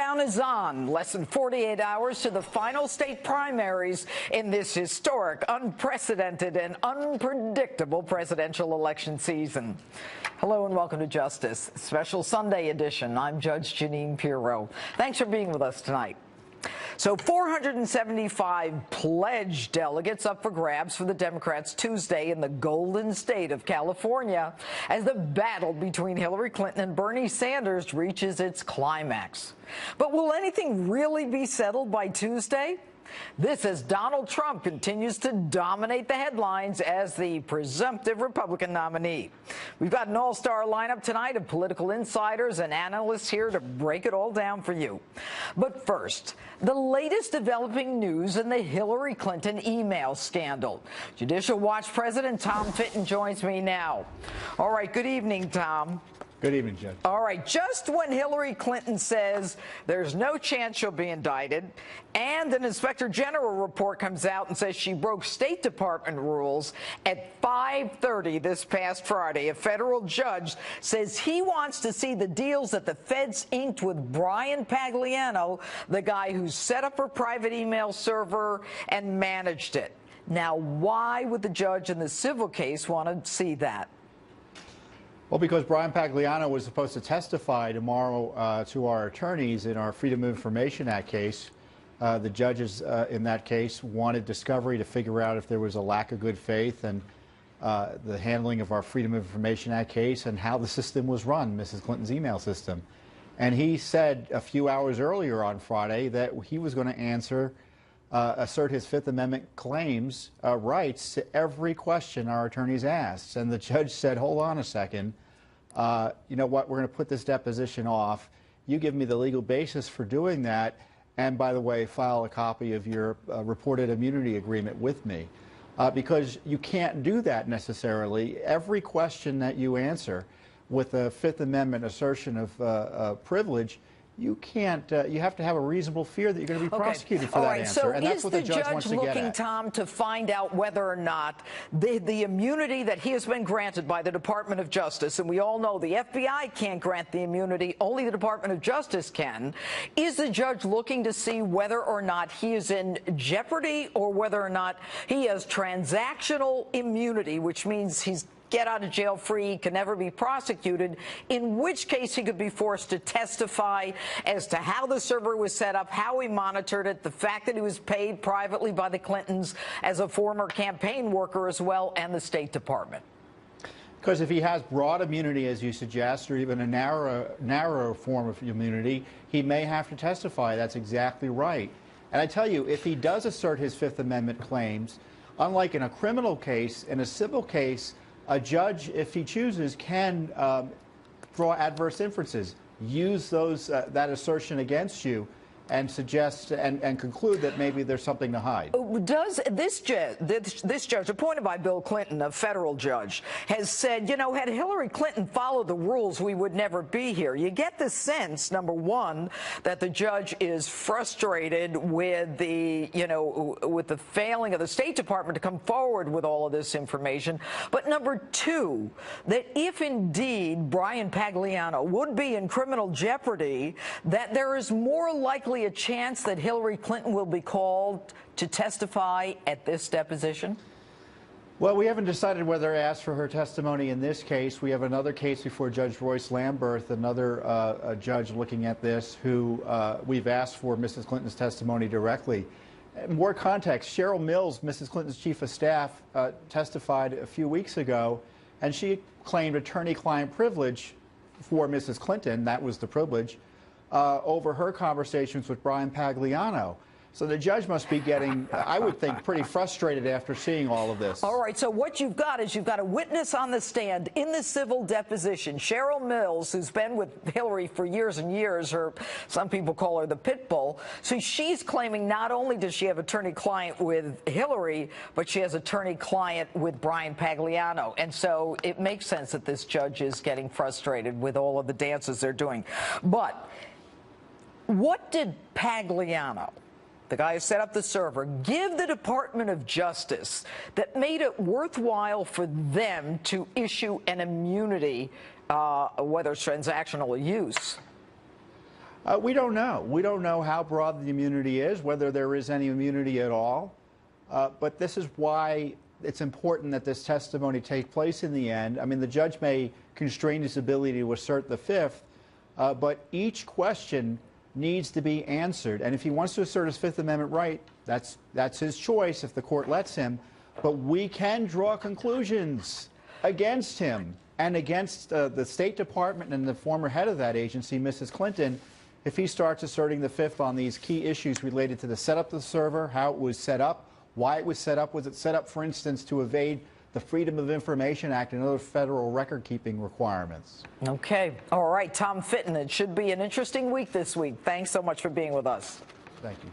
Countdown is on. Less than 48 hours to the final state primaries in this historic, unprecedented, and unpredictable presidential election season. Hello and welcome to Justice, special Sunday edition. I'm Judge Jeanine Pirro. Thanks for being with us tonight. So 475 pledged delegates up for grabs for the Democrats Tuesday in the Golden State of California as the battle between Hillary Clinton and Bernie Sanders reaches its climax. But will anything really be settled by Tuesday? This as Donald Trump continues to dominate the headlines as the presumptive Republican nominee. We've got an all-star lineup tonight of political insiders and analysts here to break it all down for you. But first, the latest developing news in the Hillary Clinton email scandal. Judicial Watch President Tom Fitton joins me now. All right, good evening, Tom. Good evening, Judge. All right, just when Hillary Clinton says there's no chance she'll be indicted and an Inspector General report comes out and says she broke State Department rules, at 5:30 this past Friday, a federal judge says he wants to see the deals that the feds inked with Brian Pagliano, the guy who set up her private email server and managed it. Now, why would the judge in the civil case want to see that? Well, because Brian Pagliano was supposed to testify tomorrow to our attorneys in our Freedom of Information Act case. The judges in that case wanted discovery to figure out if there was a lack of good faith and the handling of our Freedom of Information Act case and how the system was run, Mrs. Clinton's email system. And he said a few hours earlier on Friday that he was going to assert his Fifth Amendment claims, rights to every question our attorneys asked. And the judge said, hold on a second, you know what, we're going to put this deposition off. You give me the legal basis for doing that, and by the way, file a copy of your reported immunity agreement with me. Because you can't do that necessarily. Every question that you answer with a Fifth Amendment assertion of privilege, you can't. You have to have a reasonable fear that you're going to be prosecuted for that answer, so and that's what the judge wants to get at. Is the judge looking, Tom, to find out whether or not the immunity that he has been granted by the Department of Justice, and we all know the FBI can't grant the immunity, only the Department of Justice can, is the judge looking to see whether or not he is in jeopardy or whether or not he has transactional immunity, which means he's get out of jail free, can never be prosecuted, in which case he could be forced to testify as to how the server was set up, how he monitored it, the fact that he was paid privately by the Clintons as a former campaign worker as well, and the State Department. Because if he has broad immunity, as you suggest, or even a narrow form of immunity, he may have to testify. That's exactly right. And I tell you, if he does assert his Fifth Amendment claims, unlike in a criminal case, in a civil case, a judge, if he chooses, can draw adverse inferences, use that assertion against you, and suggest and conclude that maybe there's something to hide. Does this judge, appointed by Bill Clinton, a federal judge, has said, you know, had Hillary Clinton followed the rules, we would never be here. You get the sense, number one, that the judge is frustrated with with the failing of the State Department to come forward with all of this information. But number two, that if indeed Brian Pagliano would be in criminal jeopardy, that there is more likely a chance that Hillary Clinton will be called to testify at this deposition? Well, we haven't decided whether to ask for her testimony in this case. We have another case before Judge Royce Lamberth, another judge looking at this, who we've asked for Mrs. Clinton's testimony directly. More context, Cheryl Mills, Mrs. Clinton's chief of staff, testified a few weeks ago, and she claimed attorney-client privilege for Mrs. Clinton. That was the privilege. Over her conversations with Brian Pagliano. So the judge must be getting, I would think, pretty frustrated after seeing all of this. All right, so what you've got is you've got a witness on the stand in the civil deposition, Cheryl Mills, who's been with Hillary for years and years. Some people call her the pit bull. So she's claiming not only does she have attorney-client with Hillary, but she has attorney-client with Brian Pagliano. And so it makes sense that this judge is getting frustrated with all of the dances they're doing. But what did Pagliano, the guy who set up the server, give the Department of Justice that made it worthwhile for them to issue an immunity, whether it's transactional or use? We don't know. We don't know how broad the immunity is, whether there is any immunity at all. But this is why it's important that this testimony take place in the end. I mean, the judge may constrain his ability to assert the Fifth, but each question needs to be answered. And if he wants to assert his Fifth Amendment right, that's his choice if the court lets him. But we can draw conclusions against him and against the State Department and the former head of that agency, Mrs. Clinton, if he starts asserting the Fifth on these key issues related to the setup of the server, how it was set up, why it was set up. Was it set up, for instance, to evade the Freedom of Information Act and other federal record-keeping requirements? Okay. All right, Tom Fitton, it should be an interesting week this week. Thanks so much for being with us. Thank you.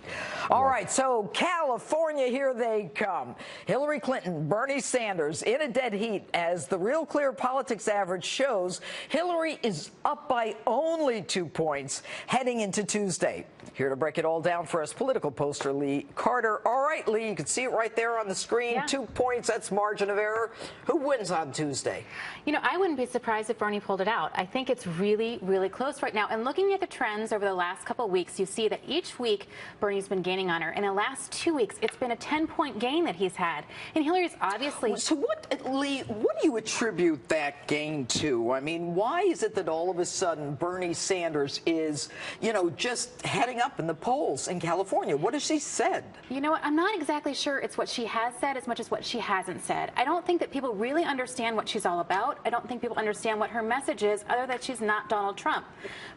All right, so California, here they come. Hillary Clinton, Bernie Sanders in a dead heat. As the Real Clear Politics average shows, Hillary is up by only 2 points heading into Tuesday. Here to break it all down for us, political poster Lee Carter. All right, Lee, you can see it right there on the screen. Yeah. 2 points, that's margin of error. Who wins on Tuesday? You know, I wouldn't be surprised if Bernie pulled it out. I think it's really, really close right now. And looking at the trends over the last couple of weeks, you see that each week Bernie's been gaining on her. In the last 2 weeks, it's been a 10-point gain that he's had. And Hillary's obviously... So Lee, what do you attribute that gain to? I mean, why is it that all of a sudden Bernie Sanders is, you know, just heading up in the polls in California? What has she said? You know what? I'm not exactly sure it's what she has said as much as what she hasn't said. I don't think that people really understand what she's all about. I don't think people understand what her message is, other than she's not Donald Trump.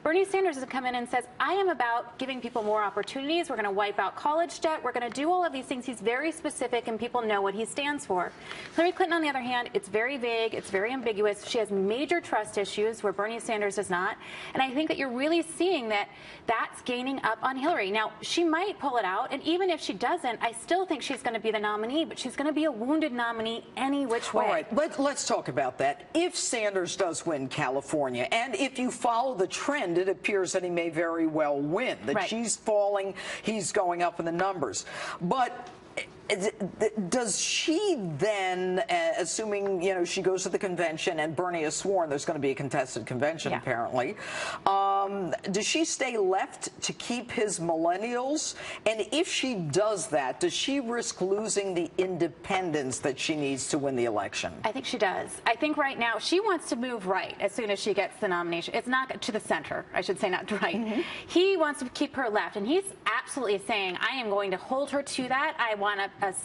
Bernie Sanders has come in and says, I am about giving people more opportunities. We're going to wipe out college debt. We're going to do all of these things. He's very specific, and people know what he stands for. Hillary Clinton, on the other hand, it's very vague. It's very ambiguous. She has major trust issues where Bernie Sanders does not. And I think that you're really seeing that that's gaining up on Hillary. Now, she might pull it out, and even if she doesn't, I still think she's going to be the nominee, but she's going to be a wounded nominee any which way. All right, let's talk about that. If Sanders does win California, and if you follow the trend, it appears that he may very well win, that Right. she's falling, he's going up in the numbers. But does she then, assuming, you know, she goes to the convention and Bernie has sworn there's going to be a contested convention, apparently, does she stay left to keep his millennials? And if she does that, does she risk losing the independence that she needs to win the election? I think she does. I think right now she wants to move right as soon as she gets the nomination. It's not to the center, I should say, not to right. Mm-hmm. He wants to keep her left, and he's absolutely saying, I am going to hold her to that. I want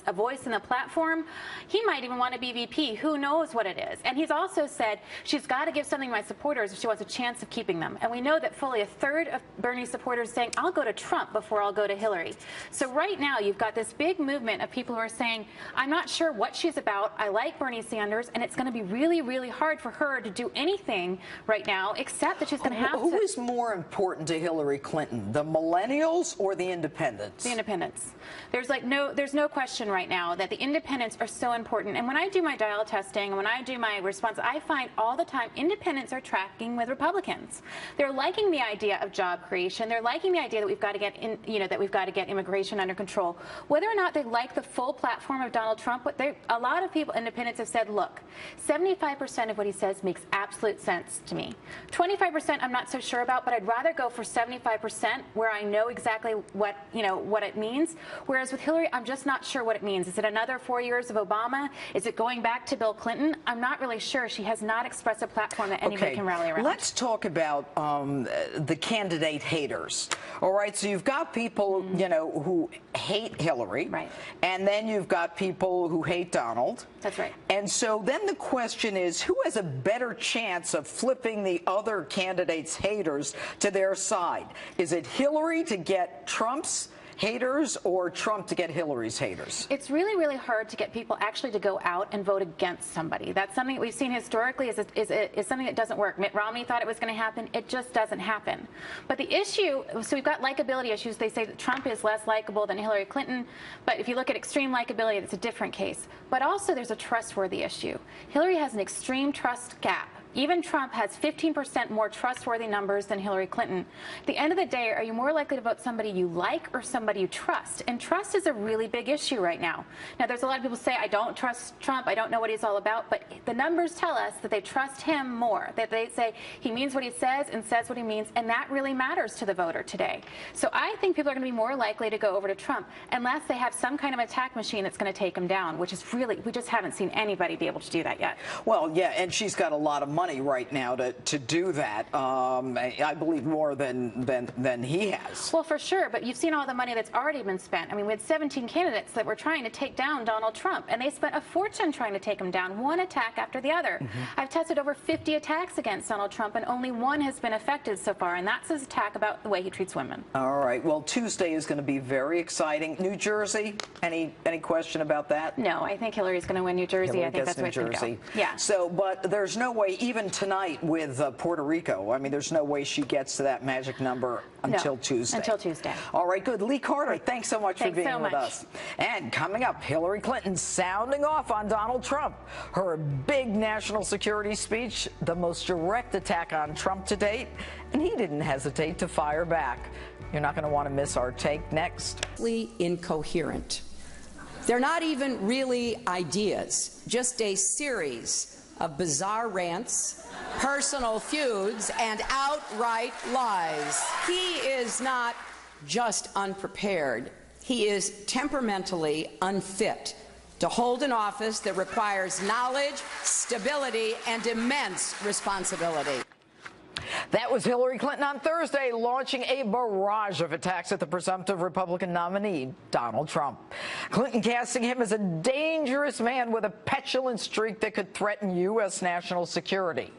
a voice in the platform. He might even want to be VP. Who knows what it is? And he's also said she's got to give something to my supporters if she wants a chance of keeping them. And we know that fully a third of Bernie's supporters saying, I'll go to Trump before I'll go to Hillary. So right now you've got this big movement of people who are saying, I'm not sure what she's about. I like Bernie Sanders, and it's going to be really, really hard for her to do anything right now except that she's going to have to. Who is more important to Hillary Clinton, the millennials or the independents? The independents. There's no question right now that the independents are so important. And when I do my dial testing and when I do my response, I find all the time independents are tracking with Republicans. They're liking the idea of job creation. They're liking the idea that we've got to get that we've got to get immigration under control. Whether or not they like the full platform of Donald Trump, a lot of people, independents, have said, look, 75% of what he says makes absolute sense to me. 25% I'm not so sure about, but I'd rather go for 75% where I know exactly what it means. Whereas with Hillary, I'm just not sure what it means. Is it another 4 years of Obama? Is it going back to Bill Clinton? I'm not really sure. She has not expressed a platform that anybody can rally around. Let's talk about the candidate haters. All right, so you've got people, who hate Hillary. Right. And then you've got people who hate Donald. That's right. And so then the question is, who has a better chance of flipping the other candidates' haters to their side? Is it Hillary to get Trump's haters or Trump to get Hillary's haters? It's really, really hard to get people actually to go out and vote against somebody. That's something that we've seen historically is something that doesn't work. Mitt Romney thought it was going to happen. It just doesn't happen. But the issue, so we've got likability issues. They say that Trump is less likable than Hillary Clinton. But if you look at extreme likability, it's a different case. But also there's a trustworthy issue. Hillary has an extreme trust gap. Even Trump has 15% more trustworthy numbers than Hillary Clinton. At the end of the day, are you more likely to vote somebody you like or somebody you trust? And trust is a really big issue right now. Now, there's a lot of people say, I don't trust Trump, I don't know what he's all about, but the numbers tell us that they trust him more, that they say he means what he says and says what he means, and that really matters to the voter today. So I think people are going to be more likely to go over to Trump unless they have some kind of attack machine that's going to take him down, which is really, we just haven't seen anybody be able to do that yet. Well, yeah, and she's got a lot of money right now to do that. I believe more than he has. Well, for sure, but you've seen all the money that's already been spent. I mean, we had 17 candidates that were trying to take down Donald Trump, and they spent a fortune trying to take him down, one attack after the other. I've tested over 50 attacks against Donald Trump, and only one has been effective so far, and that's his attack about the way he treats women. All right. Well, Tuesday is going to be very exciting. New Jersey, any question about that? No, I think Hillary's going to win New Jersey. I think that's where it's going to go. Yeah. So, but there's no way, even tonight with Puerto Rico, I mean, there's no way she gets to that magic number until Tuesday. Until Tuesday. All right, good. Lee Carter, thanks so much for being with us. And coming up, Hillary Clinton sounding off on Donald Trump. Her big national security speech, the most direct attack on Trump to date, and he didn't hesitate to fire back. You're not going to want to miss our take next. Incoherent. They're not even really ideas, just a series of bizarre rants, personal feuds, and outright lies. He is not just unprepared. He is temperamentally unfit to hold an office that requires knowledge, stability, and immense responsibility. That was Hillary Clinton on Thursday, launching a barrage of attacks at the presumptive Republican nominee, Donald Trump. Clinton casting him as a dangerous man with a petulant streak that could threaten U.S. national security.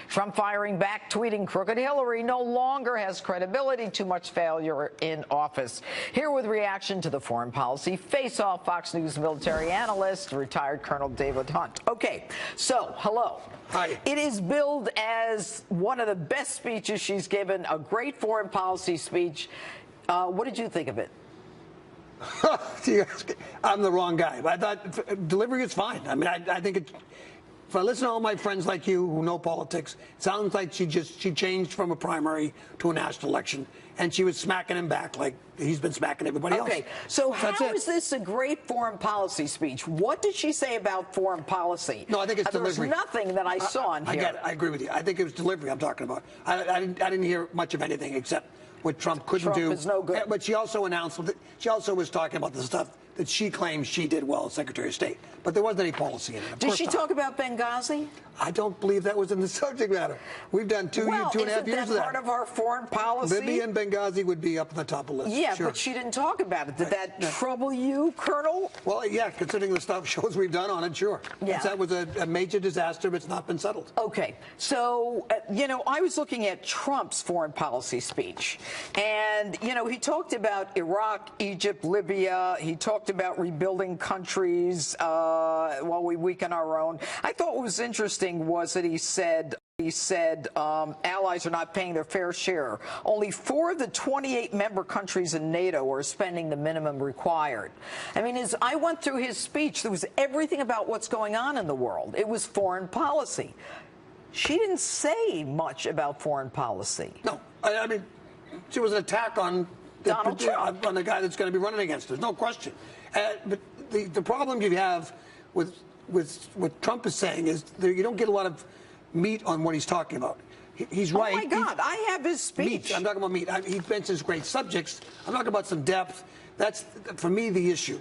Trump firing back, tweeting, "Crooked Hillary no longer has credibility, too much failure in office." Here with reaction to the foreign policy face-off, Fox News military analyst, retired Colonel David Hunt. Okay, so, hello. Hi. It is billed as one of the best speeches she's given, a great foreign policy speech. What did you think of it? I'm the wrong guy. I thought delivery is fine. I mean, I think it's. If I listen to all my friends like you who know politics, it sounds like she changed from a primary to a national election, and she was smacking him back like he's been smacking everybody else. Okay, so how is this a great foreign policy speech? What did she say about foreign policy? No, I think it's delivery. There was nothing that I saw in here. I agree with you. I think it was delivery I'm talking about. I didn't hear much of anything except what Trump couldn't do. Trump is no good. But she also announced, she also was talking about the stuff that she claims she did well as Secretary of State. But there wasn't any policy in it. Did she talk about Benghazi? I don't believe that was in the subject matter. We've done two and a half years of that. Isn't that part of our foreign policy? Libya and Benghazi would be up on the top of the list. Yeah, sure. But she didn't talk about it. Did that trouble you, Colonel? Well, yeah, considering the stuff shows we've done on it, sure. Yeah. That was a major disaster, but it's not been settled. Okay, so, you know, I was looking at Trump's foreign policy speech, and, you know, he talked about Iraq, Egypt, Libya. He talked about rebuilding countries while we weaken our own. I thought what was interesting was that he said allies are not paying their fair share. Only 4 of the 28 member countries in NATO are spending the minimum required. I mean, as I went through his speech, there was everything about what's going on in the world. It was foreign policy. She didn't say much about foreign policy. No, I mean, she was an attack on Donald Trump, on the guy that's going to be running against her. No question. But the problem you have with what Trump is saying is that you don't get a lot of meat on what he's talking about. He's right. Oh, my God. I have his speech. Meat. I'm talking about meat. He mentions great subjects. I'm talking about some depth. That's, for me, the issue.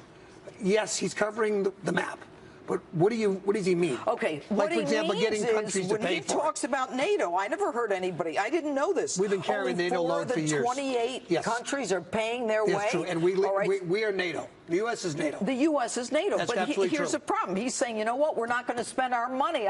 Yes, he's covering the map. But what does he mean? Okay, like, for example, getting countries to pay for it. When he talks about NATO, I never heard anybody. I didn't know this. We've been carrying NATO load for years. 28 countries are paying their way. That's true, and we are NATO. The U.S. is NATO. The U.S. is NATO. That's but here's the problem. He's saying, you know what? We're not going to spend our money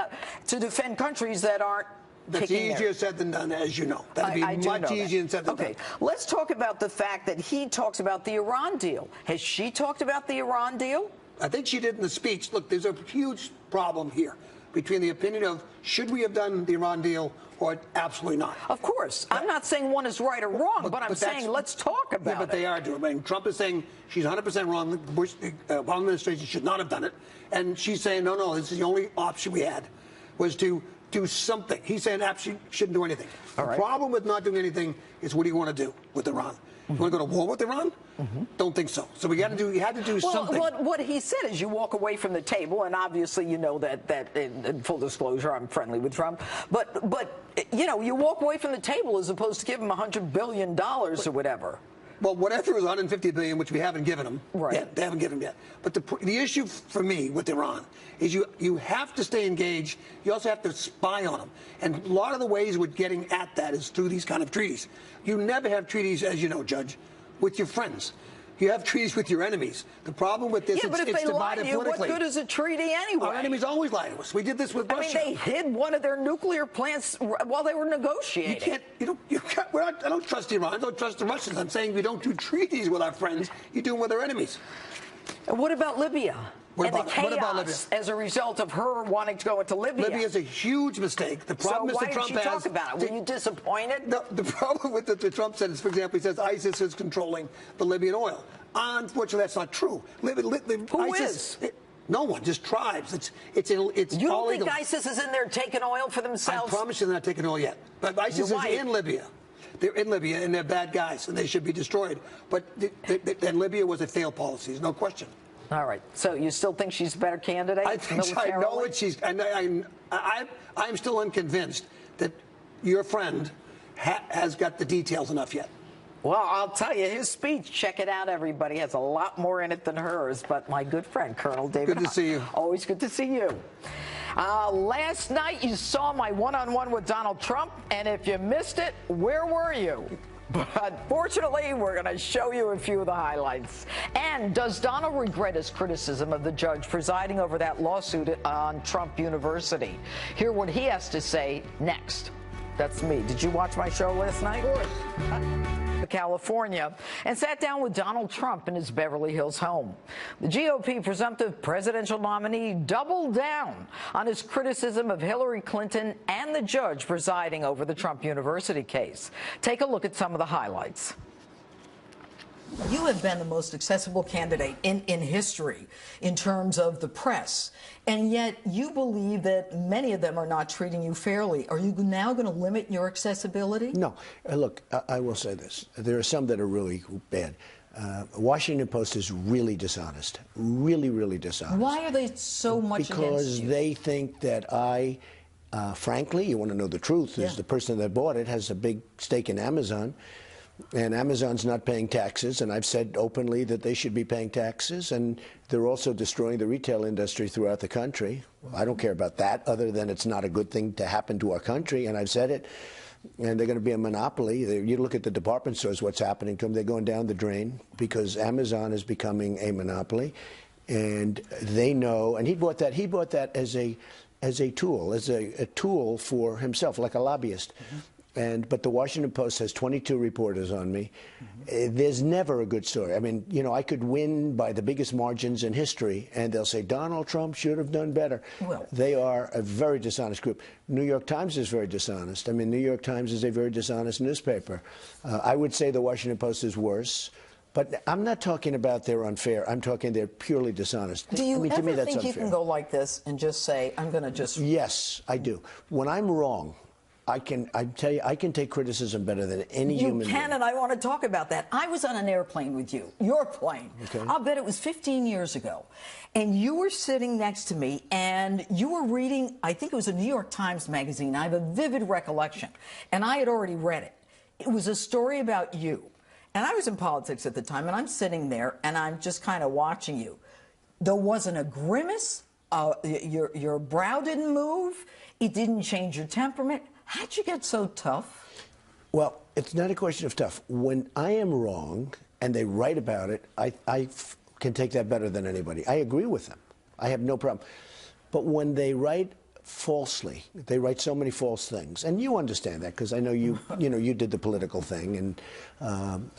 to defend countries that aren't. That's easier said than done, as you know. That'd be much easier said than done. Okay, let's talk about the fact that he talks about the Iran deal. Has she talked about the Iran deal? I think she did in the speech. Look, there's a huge problem here between the opinion of should we have done the Iran deal or absolutely not. Of course. I'm not saying one is right or wrong, but I'm saying let's talk about it. Yeah, but they are doing it. I mean, Trump is saying she's 100% wrong. The Bush Obama administration should not have done it. And she's saying, no, this is the only option we had, was to do something. He's saying absolutely shouldn't do anything. All the right. problem with not doing anything is what do you want to do with Iran? You want to go to war with Iran? Don't think so. So you had to do something. What he said is you walk away from the table, and obviously you know that in full disclosure, I'm friendly with Trump. But you know, you walk away from the table as opposed to give him $100 billion or whatever. Well, whatever is $150 billion, which we haven't given them yet. They haven't given them yet. But the issue for me with Iran is you have to stay engaged. You also have to spy on them. And a lot of the ways we're getting at that is through these kind of treaties. You never have treaties, as you know, Judge, with your friends. You have treaties with your enemies. The problem with this, Yeah, but if it's they lie divided to you, politically. what good is a treaty anyway? Our enemies always lie to us. We did this with Russia. I mean, they hid one of their nuclear plants while they were negotiating. I don't trust Iran. I don't trust the Russians. I'm saying we don't do treaties with our friends. You do them with our enemies. And what about Libya? What and about Libya? as a result of her wanting to go into Libya. Libya is a huge mistake. The problem so why Mr. Trump did you has. talk about it? Were you disappointed? No, the problem with the Trump said is, for example, he says ISIS is controlling the Libyan oil. Unfortunately, that's not true. Who ISIS, is? No one, just tribes. It's You don't all think illegal. ISIS is in there taking oil for I themselves? promise you they're not taking oil yet. But ISIS is in Libya. They're in Libya, and they're bad guys, and they should be destroyed. But and Libya was a failed policy, there's no question. All right. So you still think she's a better candidate? I think so. I know it. I'm still unconvinced that your friend has got the details enough yet. Well, I'll tell you, his speech, check it out, everybody, has a lot more in it than hers. But my good friend, Colonel David. Good to see you. Always good to see you. Last night, you saw my one-on-one with Donald Trump. And if you missed it, where were you? But fortunately, we're going to show you a few of the highlights. And does Donald regret his criticism of the judge presiding over that lawsuit on Trump University? Hear what he has to say next. That's me. Did you watch my show last night? Of course. California, and sat down with Donald Trump in his Beverly Hills home. The GOP presumptive presidential nominee doubled down on his criticism of Hillary Clinton and the judge presiding over the Trump University case. Take a look at some of the highlights. You have been the most accessible candidate in history in terms of the press, and yet you believe that many of them are not treating you fairly. Are you now going to limit your accessibility? No. Look, I will say this. There are some that are really bad. Washington Post is really dishonest. Really, really dishonest. Why are they so much against you? Because they think that I, frankly, you want to know the truth, is the person that bought it has a big stake in Amazon. And Amazon's not paying taxes, and I've said openly that they should be paying taxes, and they're also destroying the retail industry throughout the country. I don't care about that, other than it's not a good thing to happen to our country, and I've said it. And they're going to be a monopoly. You look at the department stores, what's happening to them. They're going down the drain because Amazon is becoming a monopoly, and they know. And he bought that as a tool for himself, like a lobbyist. But the Washington Post has 22 reporters on me. There's never a good story. I mean, you know, I could win by the biggest margins in history, and they'll say Donald Trump should have done better. Well, they are a very dishonest group. New York Times is very dishonest. I mean, New York Times is a very dishonest newspaper. I would say the Washington Post is worse. But I'm not talking about they're unfair. I'm talking they're purely dishonest. Do you to me, ever that's think unfair. you can go like this and just say, I'm going to just... Yes, I do. When I'm wrong, I tell you, I can take criticism better than any human being. You can, and I want to talk about that. I was on an airplane with you, your plane. Okay. I'll bet it was 15 years ago. And you were sitting next to me, and you were reading, I think it was a New York Times magazine. I have a vivid recollection. And I had already read it. It was a story about you. And I was in politics at the time, and I'm sitting there, and I'm just kind of watching you. There wasn't a grimace. Your brow didn't move. It didn't change your temperament. How'd you get so tough? Well, it's not a question of tough. When I am wrong and they write about it, I can take that better than anybody. I agree with them. I have no problem. But when they write falsely, they write so many false things, and you understand that because I know you you did the political thing, and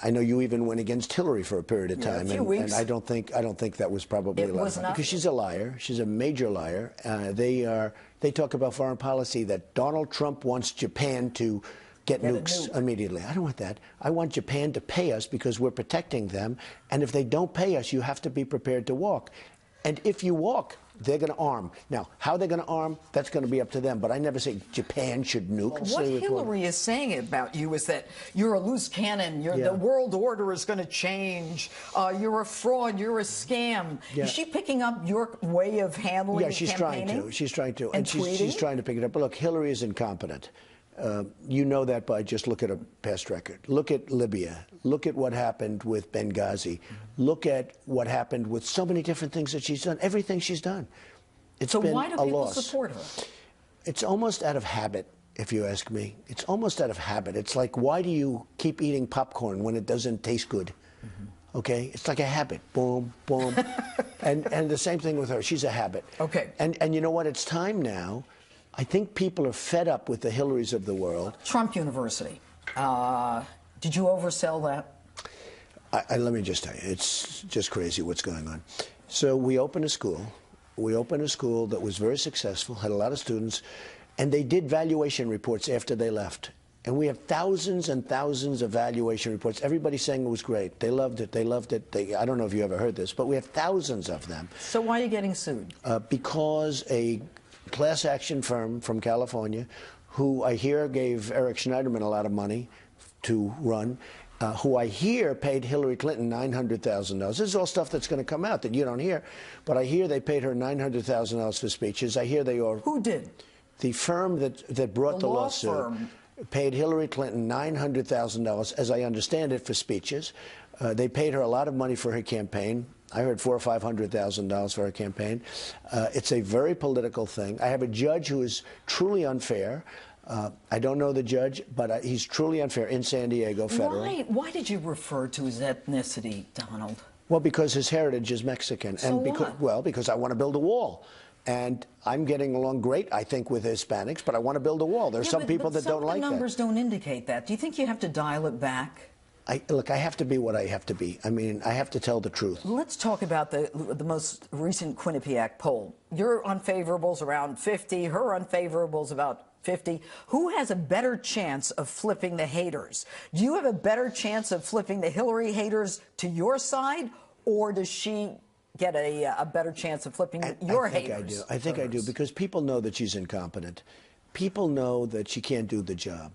I know you even went against Hillary for a period of time, and I don't think that was probably allowed because she's a liar. She's a major liar. They talk about foreign policy that Donald Trump wants Japan to get nukes immediately. I don't want that. I want Japan to pay us because we're protecting them, and if they don't pay us, you have to be prepared to walk. And if you walk, They're going to arm. Now, how they're going to arm, that's going to be up to them. But I never say Japan should nuke. What Hillary is saying about you is that you're a loose cannon. The world order is going to change. You're a fraud. You're a scam. Yeah. Is she picking up your way of handling she's campaigning? trying to. She's trying to. And tweeting? she's trying to pick it up. But look, Hillary is incompetent. You know that by just look at her past record. Look at Libya. Look at what happened with Benghazi. Look at what happened with so many different things that she's done. Everything she's done. It's been a loss. So why do people support her? It's almost out of habit, if you ask me. It's almost out of habit. It's like, why do you keep eating popcorn when it doesn't taste good? Okay? It's like a habit. Boom, boom. and the same thing with her. She's a habit. Okay. And you know what? It's time now. I think people are fed up with the Hillarys of the world. Trump University. Did you oversell that? Let me just tell you, it's just crazy what's going on. So we opened a school. We opened a school that was very successful, had a lot of students, and they did valuation reports after they left. And we have thousands and thousands of valuation reports. Everybody's saying it was great. They loved it. They loved it. I don't know if you ever heard this, but we have thousands of them. So why are you getting sued? Because a class action firm from California, who I hear gave Eric Schneiderman a lot of money to run, who I hear paid Hillary Clinton $900,000. This is all stuff that's going to come out that you don't hear, but I hear they paid her $900,000 for speeches. I hear they are. Who did? The firm that brought the lawsuit firm paid Hillary Clinton $900,000, as I understand it, for speeches. They paid her a lot of money for her campaign. I heard $400,000 or $500,000 for her campaign. It's a very political thing. I have a judge who is truly unfair. I don't know the judge, but he's truly unfair in San Diego federally. Why did you refer to his ethnicity, Donald? Well, because his heritage is Mexican. So and because, well, because I want to build a wall. And I'm getting along great, I think, with Hispanics, but I want to build a wall. There are some people that don't like that. Some of the numbers don't indicate that. Do you think you have to dial it back? Look, I have to be what I have to be. I mean, I have to tell the truth. Let's talk about the most recent Quinnipiac poll. Your unfavorable's around 50, her unfavorable's about 50. Who has a better chance of flipping the haters? Do you have a better chance of flipping the Hillary haters to your side, or does she get a better chance of flipping your haters? I think I do, because people know that she's incompetent. People know that she can't do the job.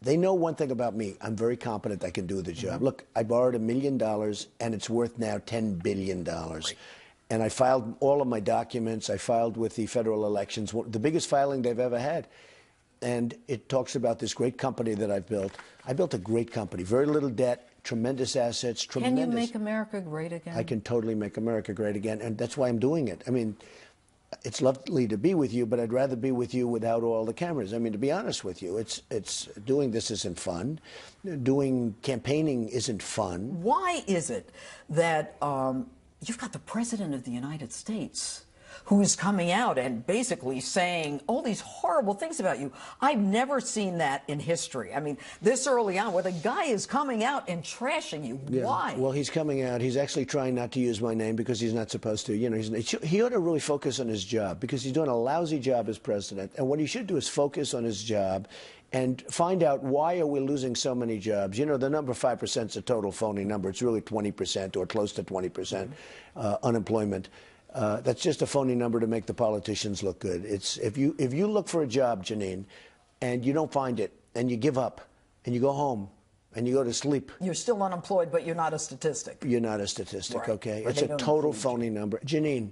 They know one thing about me. I'm very competent. I can do the job. Look, I borrowed $1 million, and it's worth now $10 billion. Right. And I filed all of my documents. I filed with the federal elections, the biggest filing they've ever had. And it talks about this great company that I've built. I built a great company, very little debt, tremendous assets, tremendous. Can you make America great again? I can totally make America great again, and that's why I'm doing it. I mean, it's lovely to be with you, but I'd rather be with you without all the cameras. I mean, to be honest with you, it's doing this isn't fun. Doing campaigning isn't fun. Why is it that you've got the President of the United States who's coming out and basically saying all these horrible things about you? I've never seen that in history. I mean, this early on, where the guy is coming out and trashing you. Yeah. Why? Well, he's coming out. He's actually trying not to use my name because he's not supposed to. You know, he ought to really focus on his job, because he's doing a lousy job as president. And what he should do is focus on his job and find out, why are we losing so many jobs? You know, the number 5% is a total phony number. It's really 20% or close to 20% unemployment. That's just a phony number to make the politicians look good. It's if you look for a job, Jeanine, and you don't find it, and you give up, and you go home, and you go to sleep. You're still unemployed, but you're not a statistic. You're not a statistic, right. Okay? Or it's a total phony number. Jeanine,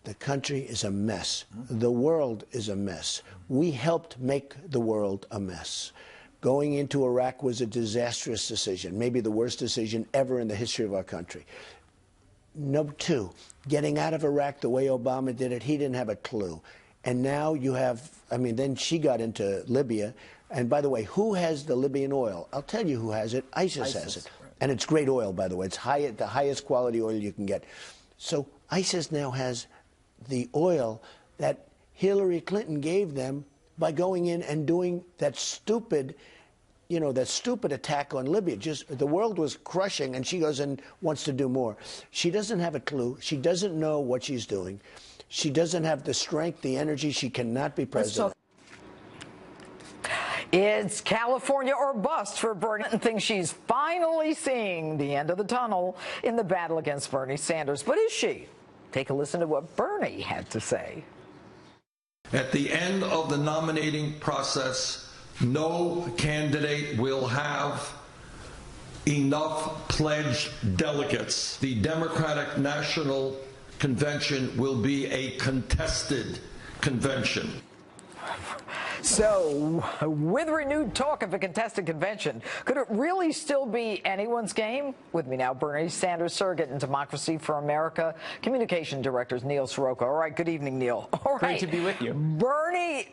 the country is a mess. The world is a mess. We helped make the world a mess. Going into Iraq was a disastrous decision, maybe the worst decision ever in the history of our country. Number two, getting out of Iraq the way Obama did it, he didn't have a clue. And now you have, I mean, then she got into Libya. And by the way, who has the Libyan oil? I'll tell you who has it. ISIS has it. Right. And it's great oil, by the way. It's the highest quality oil you can get. So ISIS now has the oil that Hillary Clinton gave them by going in and doing that stupid, you know, that stupid attack on Libya. Just the world was crushing, and she goes and wants to do more. She doesn't have a clue. She doesn't know what she's doing. She doesn't have the strength, the energy. She cannot be president. It's California or bust for Bernie, and thinks she's finally seeing the end of the tunnel in the battle against Bernie Sanders. But is she? Take a listen to what Bernie had to say. At the end of the nominating process, no candidate will have enough pledged delegates. The Democratic National Convention will be a contested convention. So, with renewed talk of a contested convention, could it really still be anyone's game? With me now, Bernie Sanders surrogate and Democracy for America Communication Director Neil Soroka. All right, good evening, Neil. All right. Great to be with you. Bernie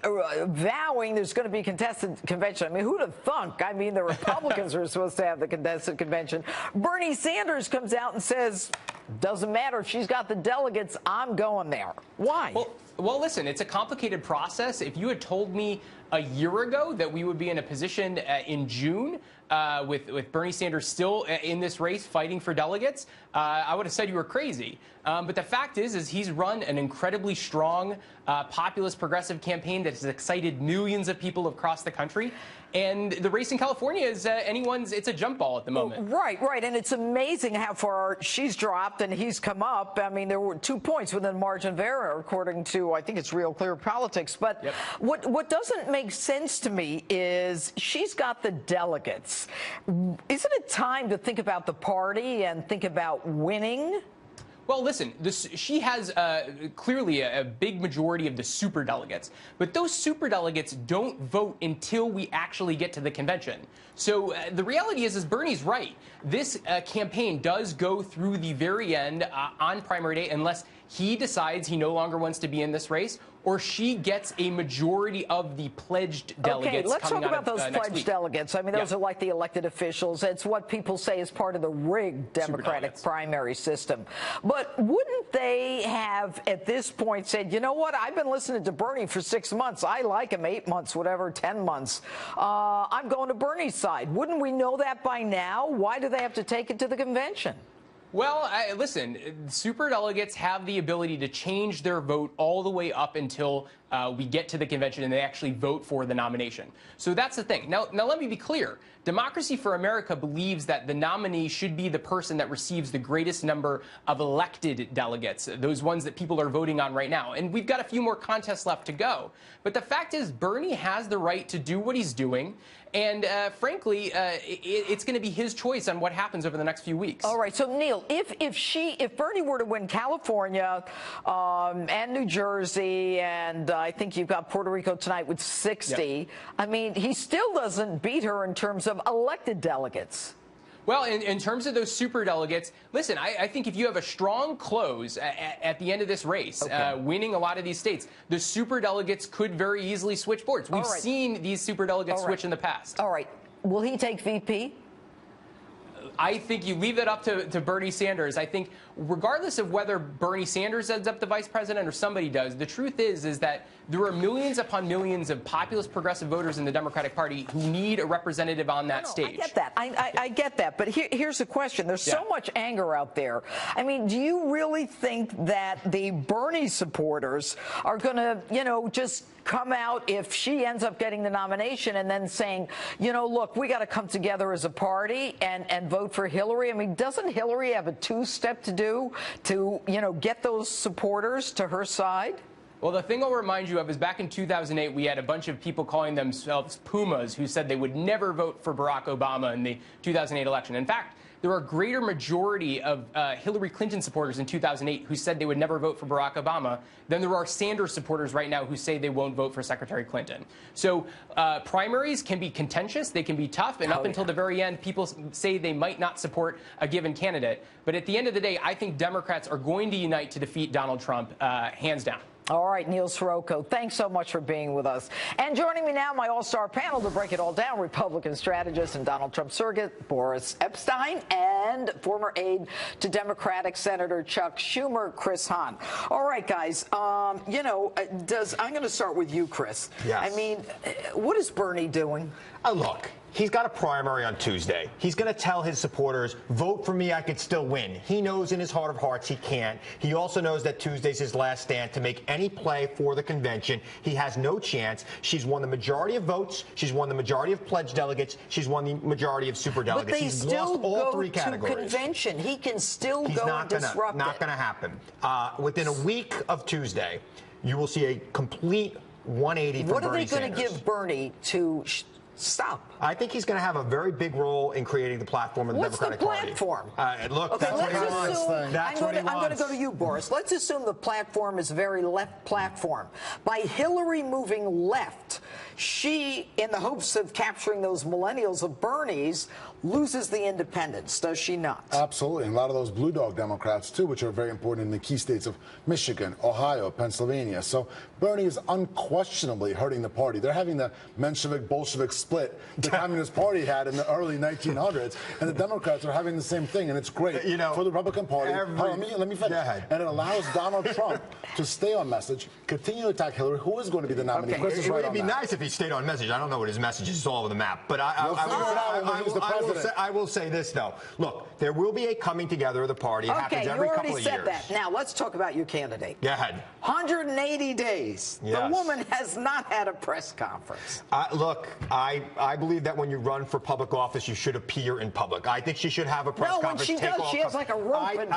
vowing there's going to be a contested convention. I mean, who'd have thunk? I mean, the Republicans were supposed to have the contested convention. Bernie Sanders comes out and says, doesn't matter if she's got the delegates, I'm going there. Why? Well, listen, it's a complicated process. If you had told me a year ago that we would be in a position in June with Bernie Sanders still in this race fighting for delegates, I would have said you were crazy. But the fact is he's run an incredibly strong populist progressive campaign that has excited millions of people across the country. And the race in California is it's a jump ball at the moment. Right. And it's amazing how far she's dropped and he's come up. I mean, there were 2 points within margin of error, according to, I think it's Real Clear Politics. But yep. What doesn't make sense to me is she's got the delegates. Isn't it time to think about the party and think about winning? Well, listen, she has clearly a big majority of the superdelegates, but those superdelegates don't vote until we actually get to the convention. So the reality is Bernie's right. This campaign does go through the very end on primary day unless he decides he no longer wants to be in this race, or she gets a majority of the pledged delegates. Okay, let's talk about those pledged delegates. I mean, those are like the elected officials. It's what people say is part of the rigged Democratic primary system. But wouldn't they have, at this point, said, you know what, I've been listening to Bernie for 6 months. I like him, 8 months, whatever, 10 months. I'm going to Bernie's side. Wouldn't we know that by now? Why do they have to take it to the convention? Well, listen, superdelegates have the ability to change their vote all the way up until we get to the convention and they actually vote for the nomination. So that's the thing. Now let me be clear. Democracy for America believes that the nominee should be the person that receives the greatest number of elected delegates, those ones that people are voting on right now. And we've got a few more contests left to go. But the fact is, Bernie has the right to do what he's doing. And frankly, it's going to be his choice on what happens over the next few weeks. All right. So, Neil, if Bernie were to win California and New Jersey, and I think you've got Puerto Rico tonight with 60, yep. I mean, he still doesn't beat her in terms of elected delegates. Well, in terms of those superdelegates, listen, I think if you have a strong close at the end of this race, winning a lot of these states, the superdelegates could very easily switch boards. We've seen these superdelegates switch in the past. All right. Will he take VP? I think you leave that up to Bernie Sanders. I think regardless of whether Bernie Sanders ends up the vice president or somebody does, the truth is that there are millions upon millions of populist progressive voters in the Democratic Party who need a representative on that stage. I get that. I get that. But here's the question. There's so much anger out there. I mean, do you really think that the Bernie supporters are going to, just come out if she ends up getting the nomination and then saying, look, we got to come together as a party and vote for Hillary? I mean, doesn't Hillary have a two-step to do to, get those supporters to her side? Well, the thing I'll remind you of is back in 2008, we had a bunch of people calling themselves Pumas who said they would never vote for Barack Obama in the 2008 election. In fact, there are a greater majority of Hillary Clinton supporters in 2008 who said they would never vote for Barack Obama than there are Sanders supporters right now who say they won't vote for Secretary Clinton. So primaries can be contentious, they can be tough, and up until the very end, people say they might not support a given candidate. But at the end of the day, I think Democrats are going to unite to defeat Donald Trump, hands down. All right, Neil Soroka, thanks so much for being with us. And joining me now, my all-star panel to break it all down, Republican strategist and Donald Trump surrogate Boris Epshteyn and former aide to Democratic Senator Chuck Schumer, Chris Hahn. All right, guys, I'm going to start with you, Chris. Yes. I mean, what is Bernie doing? Look, he's got a primary on Tuesday. He's going to tell his supporters, vote for me, I could still win. He knows in his heart of hearts he can't. He also knows that Tuesday's his last stand to make any play for the convention. He has no chance. She's won the majority of votes. She's won the majority of pledged delegates. She's won the majority of superdelegates. But they He's still lost all go three to categories. convention. He can still He's go not and gonna, disrupt not it. going to happen. Within a week of Tuesday, you will see a complete 180 from What are Bernie they going to Sanders. give Bernie to stop? I think he's going to have a very big role in creating the platform of the What's Democratic the Party. platform? Look, Okay, that's what he let's wants. assume, That's what he I'm going to wants. go to you, Boris. Let's assume the platform is a very left platform. By Hillary moving left, she, in the hopes of capturing those millennials of Bernie's, loses the independents, does she not? Absolutely. And a lot of those blue dog Democrats, too, which are very important in the key states of Michigan, Ohio, Pennsylvania. So Bernie is unquestionably hurting the party. They're having the Menshevik-Bolshevik split the Communist Party had in the early 1900s, and the Democrats are having the same thing, and it's great for the Republican Party. Let me finish. And it allows Donald Trump to stay on message, continue to attack Hillary, who is going to be the nominee. Okay. Chris is It right would on be that. nice if he stayed on message. I don't know what his message is. It's all over the map. But I will say this, though. Look, there will be a coming together of the party. It happens every couple of years. You already said that. Now, let's talk about your candidate. Go ahead. 180 days. Yes. The woman has not had a press conference. Look, I believe that when you run for public office, you should appear in public. I think she should have a press conference. When she does, she has like a rope and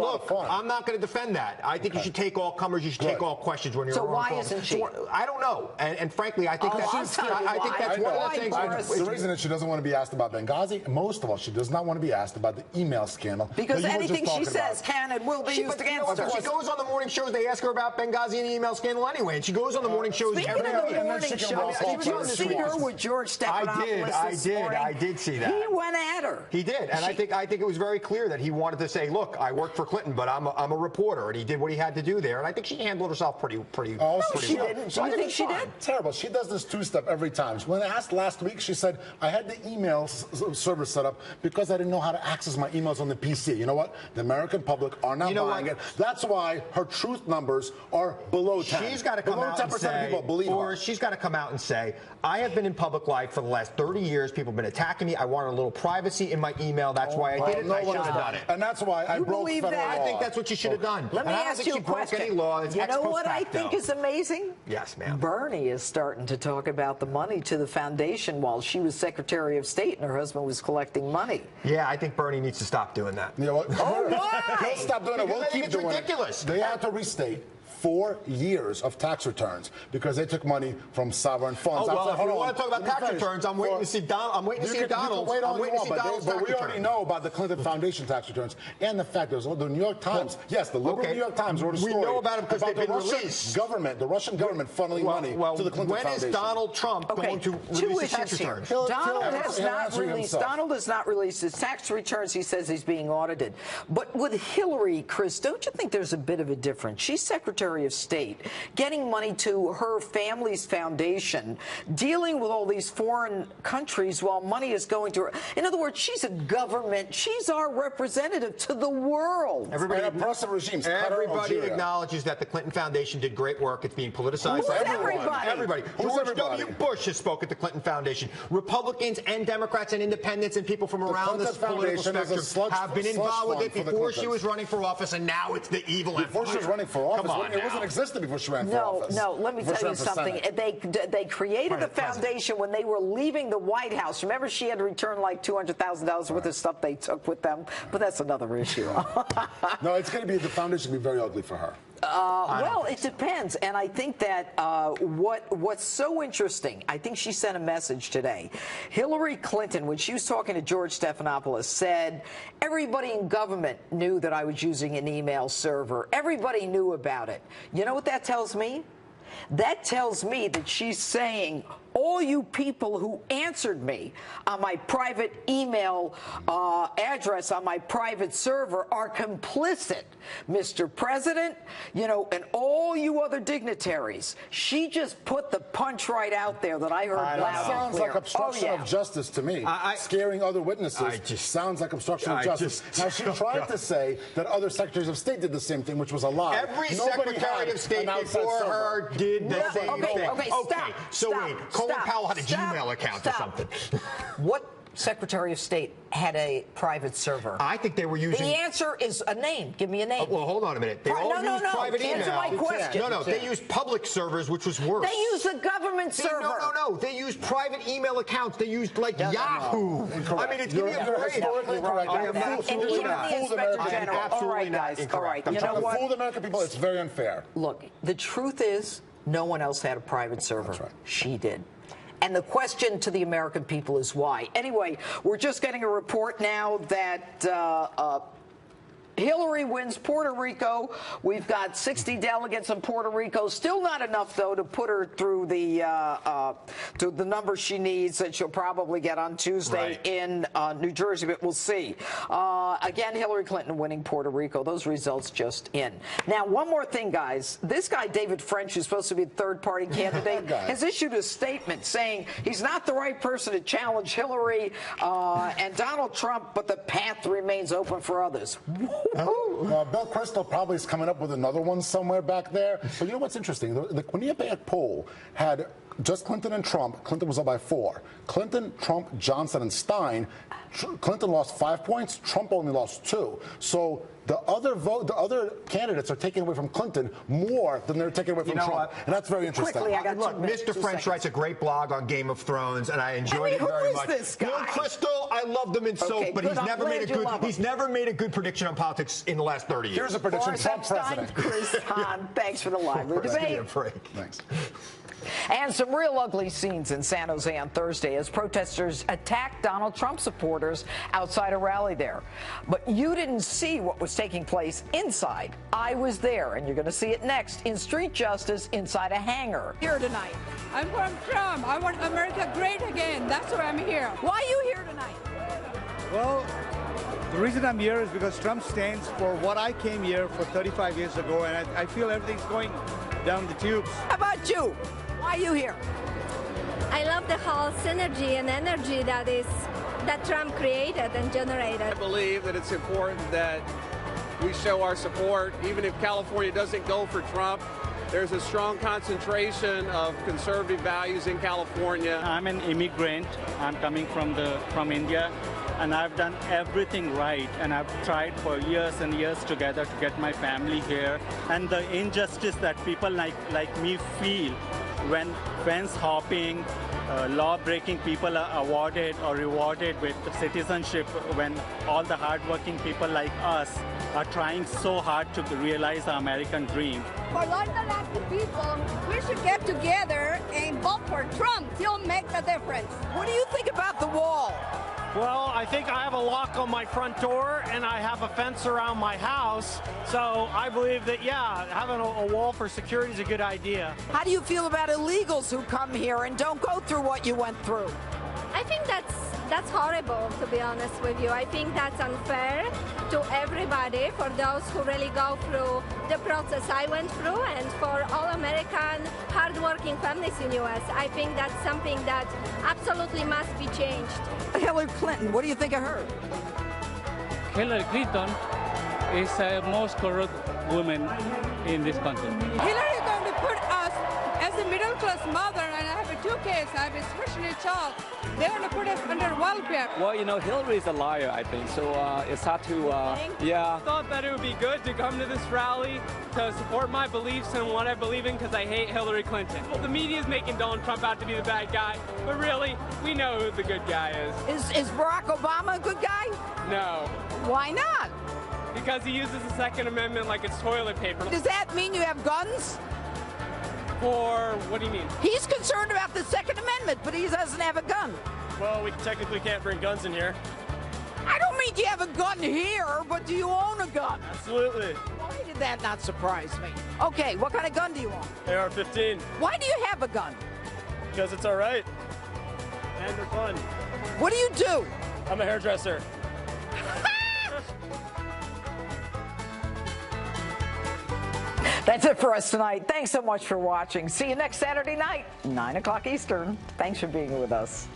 Look, I'm not going to defend that. I think you should take all comers. You should take all questions when you're So running. why isn't she? I don't know. And frankly, I think that's one of the things. The reason that she doesn't want to be asked about Benghazi, most of all, she does not want to be asked about the email scandal. Because anything she says can and will be used against her. She goes on the morning shows. They ask her about Benghazi and the email scandal anyway, and she goes on the morning shows every day. Speaking of the morning show, did you see her with George Stephanopoulos this morning? I did see that. He went at her. He did, and I think it was very clear that he wanted to say, "Look, I worked for Clinton, but I'm a reporter," and he did what he had to do there. And I think she handled herself pretty well. She didn't. Do you think she did? Terrible. She does this two-step every time. When asked last week, she said, "I had the email server set up because I didn't know how to access my emails on the PC." You know what? The American public are not buying it. That's why her truth numbers are below 10. She's got to come out and say, people believe her. She's got to come out and say, "I have been in public life for the last 30 years. People have been attacking me. I wanted a little privacy in my email. That's why I did it. And I should have done it." And that's why I broke federal law. I think that's what she should have done. Let me ask you a question. Any law. You know what I think is amazing? Yes, ma'am. Bernie is starting to talk about the money to the foundation while she was Secretary of State and her husband was collecting money. Yeah, I think Bernie needs to stop doing that. You know what? Why? He'll stop doing it. We'll keep doing it. It's ridiculous. They have to restate 4 years of tax returns because they took money from sovereign funds. Oh, well, if you want to talk about tax returns, I'm waiting to see Donald. I'm waiting to see Donald. Wait on you want, but we already know about the Clinton Foundation tax returns and the fact that the New York Times, yes, the liberal New York Times wrote a story. We know about it because they've been Russian released. The Russian government funneling money to the Clinton Foundation. When is Donald Trump going to release his tax returns? Donald has not released his tax returns. He says he's being audited. But with Hillary, Chris, don't you think there's a bit of a difference? She's Secretary of State, getting money to her family's foundation, dealing with all these foreign countries while money is going to her. In other words, she's a government. She's our representative to the world. Everybody acknowledges that the Clinton Foundation did great work. It's being politicized. Who's everybody? Everybody. George W. Bush has spoke at the Clinton Foundation. Republicans and Democrats and independents and people from around this political spectrum have been involved with it before she was running for office, and now it's the evil empire. Before she was running for office, it wasn't existed before she ran for office. No, let me tell you something. They created the foundation when they were leaving the White House. Remember, she had to return like $200,000 worth of stuff they took with them, but that's another issue. No, it's going to be, the foundation will be very ugly for her. Well, it depends, and I think that what's so interesting, I think she sent a message today. Hillary Clinton, when she was talking to George Stephanopoulos, said, everybody in government knew that I was using an email server. Everybody knew about it. You know what that tells me? That tells me that she's saying, all you people who answered me on my private email address on my private server are complicit, Mr. President, and all you other dignitaries. She just put the punch right out there that I heard loud and clear. Sounds like obstruction of justice to me. Scaring other witnesses sounds like obstruction of justice. Now, she tried to say that other secretaries of state did the same thing, which was a lie. Every secretary of state before her did the same thing. Okay, stop. Colin Powell had a Gmail account or something. What Secretary of State had a private server? I think they were using... The answer is a name. Give me a name. Well, hold on a minute. They all used private email. Answer my question. No, they used public servers, which was worse. They used a government server. No. They used private email accounts. They used, like, Yahoo. I mean, it's giving me a break. Historically correct. And even the Inspector General. All right, guys. All right. You know what? Fool the American people. It's very unfair. Look, the truth is, no one else had a private server. That's right. She did. And the question to the American people is why. Anyway, we're just getting a report now that Hillary wins Puerto Rico. We've got 60 delegates in Puerto Rico. Still not enough, though, to put her through the number she needs that she'll probably get on Tuesday in New Jersey, but we'll see. Again, Hillary Clinton winning Puerto Rico. Those results just in. Now, one more thing, guys. This guy, David French, who's supposed to be the third-party candidate, has issued a statement saying he's not the right person to challenge Hillary and Donald Trump, but the path remains open for others. Bill Kristol probably is coming up with another one somewhere back there. But you know what's interesting? The Quinnipiac poll had just Clinton and Trump. Clinton was up by 4. Clinton, Trump, Johnson, and Stein. Clinton lost 5 points. Trump only lost 2. So the other candidates are taking away from Clinton more than they're taking away from Trump, and that's very interesting. Quickly, I got Look, Mr. French writes a great blog on Game of Thrones, and I enjoyed it very much. This guy? Bill Kristol, I loved him in soap, but he's never made a good prediction on politics in the last 30 years. Here's a prediction: Trump president. Chris Hahn, thanks for the lively debate. Thanks. And some real ugly scenes in San Jose on Thursday as protesters attacked Donald Trump supporters outside a rally there. But you didn't see what was taking place inside. I was there, and you're going to see it next in Street Justice inside a hangar. Here tonight. I'm from Trump. I want America great again. That's why I'm here. Why are you here tonight? Well, the reason I'm here is because Trump stands for what I came here for 35 years ago, and I feel everything's going down the tubes. How about you? Why are you here? I love the whole synergy and energy that Trump created and generated. I believe that it's important that we show our support, even if California doesn't go for Trump. There's a strong concentration of conservative values in California. I'm an immigrant. I'm coming from India, and I've done everything right, and I've tried for years and years together to get my family here. And the injustice that people like me feel when fence hopping, law-breaking people are awarded or rewarded with citizenship, when all the hardworking people like us are trying so hard to realize the American dream. For long-elected people, we should get together and vote for Trump. He'll make the difference. What do you think about the wall? Well, I think I have a lock on my front door and I have a fence around my house. So I believe that, yeah, having a wall for security is a good idea. How do you feel about illegals who come here and don't go through what you went through? I think that's horrible, to be honest with you. I think that's unfair to everybody, for those who really go through the process I went through, and for all American hardworking families in U.S. I think that's something that absolutely must be changed. Hillary Clinton, what do you think of her? Hillary Clinton is the most corrupt woman in this country. Hillary is going to put us as a middle-class mother, and I have 2 kids. I have a special needs child. They're going to put us under welfare. Well, you know, Hillary is a liar, I think, so it's hard to, yeah. I thought that it would be good to come to this rally to support my beliefs and what I believe in, because I hate Hillary Clinton. Well, the media is making Donald Trump out to be the bad guy, but really, we know who the good guy is. Is Barack Obama a good guy? No. Why not? Because he uses the Second Amendment like it's toilet paper. Does that mean you have guns? Or what do you mean? He's concerned about the Second Amendment, but he doesn't have a gun. Well, we technically can't bring guns in here. I don't mean you have a gun here, but do you own a gun? Absolutely. Why did that not surprise me? Okay, what kind of gun do you own? AR-15. Why do you have a gun? Because it's all right. And they're fun. What do you do? I'm a hairdresser. That's it for us tonight. Thanks so much for watching. See you next Saturday night, 9 o'clock Eastern. Thanks for being with us.